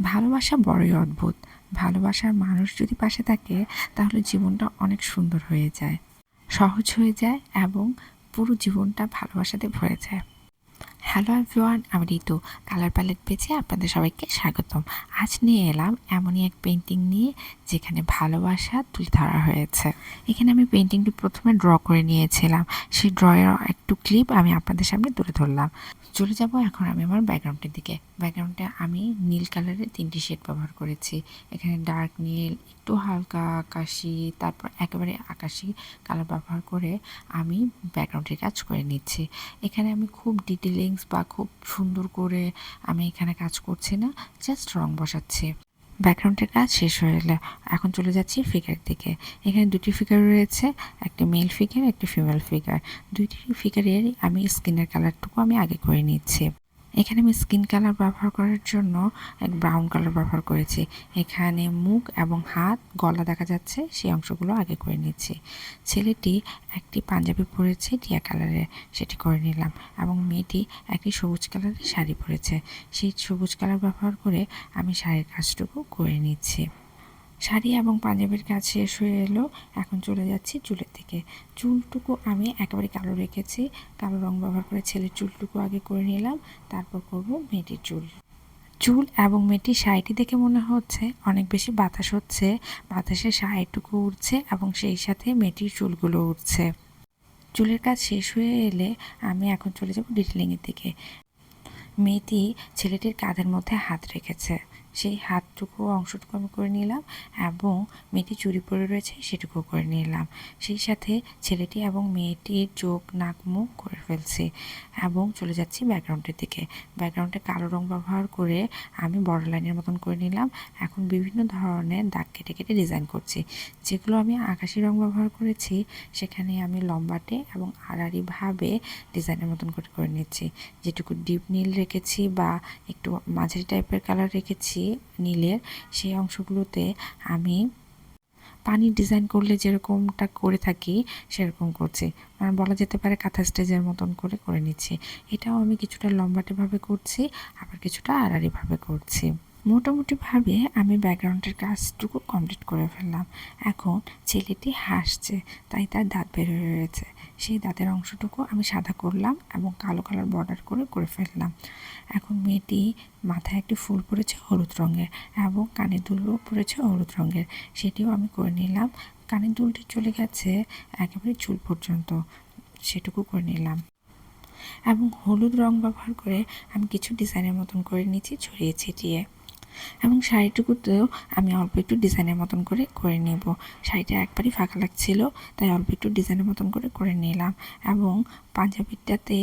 ভালোবাসা বড়ই অদ্ভুত। ভালোবাসার মানুষ যদি পাশে থাকে তাহলে জীবনটা অনেক সুন্দর হয়ে যায়, সহজ হয়ে যায় এবং পুরো জীবনটা ভালোবাসাতে ভরে যায়। হ্যালো এভরিওয়ান, আমি ঋতু। কালার প্যালেট পেজে আপনাদের সবাইকে স্বাগতম। আজ নিয়ে এলাম এমনই এক পেন্টিং নিয়ে যেখানে ভালোবাসা তুলে ধরা হয়েছে। এখানে আমি পেন্টিংটি প্রথমে ড্র করে নিয়েছিলাম, সেই ড্রয়ের একটু ক্লিপ আমি আপনাদের সামনে তুলে ধরলাম। চলে যাব এখন আমি আমার ব্যাকগ্রাউন্ডের দিকে। ব্যাকগ্রাউন্ডে আমি নীল কালারের 3টি শেড ব্যবহার করেছি। এখানে ডার্ক নীল, একটু হালকা আকাশি, তারপর একেবারে আকাশি কালার ব্যবহার করে আমি ব্যাকগ্রাউন্ডের কাজ করে নিচ্ছি। এখানে আমি খুব ডিটেলিংস বা খুব সুন্দর করে আমি এখানে কাজ করছি না, জাস্ট রং বসাচ্ছি। ব্যাকগ্রাউন্ডের কাজ শেষ হয়ে এলে এখন চলে যাচ্ছি ফিগার দিকে। এখানে দুটি ফিগার রয়েছে, একটি মেল ফিগার, একটি ফিমেল ফিগার। দুইটি ফিগারের আমি স্কিনের কালারটুকু আমি আগে করে নিচ্ছি। এখানে আমি স্কিন কালার ব্যবহার করার জন্য এক ব্রাউন কালার ব্যবহার করেছি। এখানে মুখ এবং হাত, গলা দেখা যাচ্ছে, সেই অংশগুলো আগে করে নিচ্ছি। ছেলেটি একটি পাঞ্জাবি পরেছে টিয়া কালারের, সেটি করে নিলাম। এবং মেয়েটি একটি সবুজ কালারের শাড়ি পরেছে, সেই সবুজ কালার ব্যবহার করে আমি শাড়ির কাজটুকু করে নিচ্ছি। শাড়ি এবং পাঞ্জাবির কাজ শেষ হয়ে এলো, এখন চলে যাচ্ছি চুলের দিকে। চুলটুকু আমি একেবারে কালো রেখেছি, কালো রং ব্যবহার করে ছেলের চুলটুকু আগে করে নিলাম, তারপর করব মেয়েটির চুল। চুল এবং মেয়েটির শাড়িটি দেখে মনে হচ্ছে অনেক বেশি বাতাস হচ্ছে, বাতাসে শাড়িটুকু উড়ছে এবং সেই সাথে মেয়েটির চুলগুলো উড়ছে। চুলের কাজ শেষ হয়ে এলে আমি এখন চলে যাব ডিটেলিংয়ের দিকে। মেয়েটি ছেলেটির কাঁধের মধ্যে হাত রেখেছে, সেই হাতটুকু অংশটুকু আমি করে নিলাম এবং মেয়েটি চুড়ি পরে রয়েছে সেটুকু করে নিলাম। সেই সাথে ছেলেটি এবং মেয়েটির চোখ, নাক, মুখ করে ফেলছি এবং চলে যাচ্ছি ব্যাকগ্রাউন্ডের দিকে। ব্যাকগ্রাউন্ডে কালো রং ব্যবহার করে আমি বর্ডার লাইনের মতন করে নিলাম। এখন বিভিন্ন ধরনের দাগ কেটে কেটে ডিজাইন করছি। যেগুলো আমি আকাশি রং ব্যবহার করেছি সেখানে আমি লম্বাটে এবং আড়াআড়িভাবে ডিজাইনের মতন করে করে নিচ্ছি। যেটুকু ডিপ নীল রেখেছি বা একটু মাঝারি টাইপের কালার রেখেছি নীলের, সেই অংশগুলোতে আমি পানির ডিজাইন করলে যেরকমটা করে থাকি সেরকম করছি, মানে বলা যেতে পারে কাঁথা স্টেজের মতন করে করে নিচ্ছি। এটাও আমি কিছুটা লম্বাটেভাবে করছি, আবার কিছুটা আড়াআড়িভাবে করছি। মোটামুটিভাবে আমি ব্যাকগ্রাউন্ডের কাজটুকু কমপ্লিট করে ফেললাম। এখন ছেলেটি হাসছে, তাই তার দাঁত বের হয়ে রয়েছে, সেই দাঁতের অংশটুকু আমি সাদা করলাম এবং কালো কালার বর্ডার করে করে ফেললাম। এখন মেয়েটি মাথায় একটি ফুল পরেছে হলুদ রঙের এবং কানের দুলও পরেছে হলুদ রঙের, সেটিও আমি করে নিলাম। কানের দুলটি চলে গেছে একেবারে চুল পর্যন্ত, সেটুকু করে নিলাম। এবং হলুদ রং ব্যবহার করে আমি কিছু ডিজাইনের মতন করে নিচ্ছি ছড়িয়ে ছিটিয়ে। এবং শাড়িটুকুতেও আমি অল্প একটু ডিজাইনের মতন করে করে নেব। শাড়িটা একবারই ফাঁকা লাগছিল, তাই অল্প একটু ডিজাইনের মতন করে করে নিলাম। এবং পাঞ্জাবিটাতে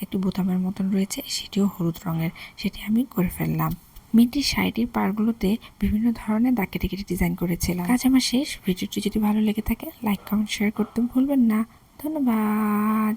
একটি বোতামের মতন রয়েছে, সেটিও হলুদ রঙের, সেটি আমি করে ফেললাম। মেয়েটির শাড়িটির পাড়গুলোতে বিভিন্ন ধরনের দাগ কেটে কেটে ডিজাইন করেছিলাম। কাজ আমার শেষ। ভিডিওটি যদি ভালো লেগে থাকে লাইক, কমেন্ট, শেয়ার করতে ভুলবেন না। ধন্যবাদ।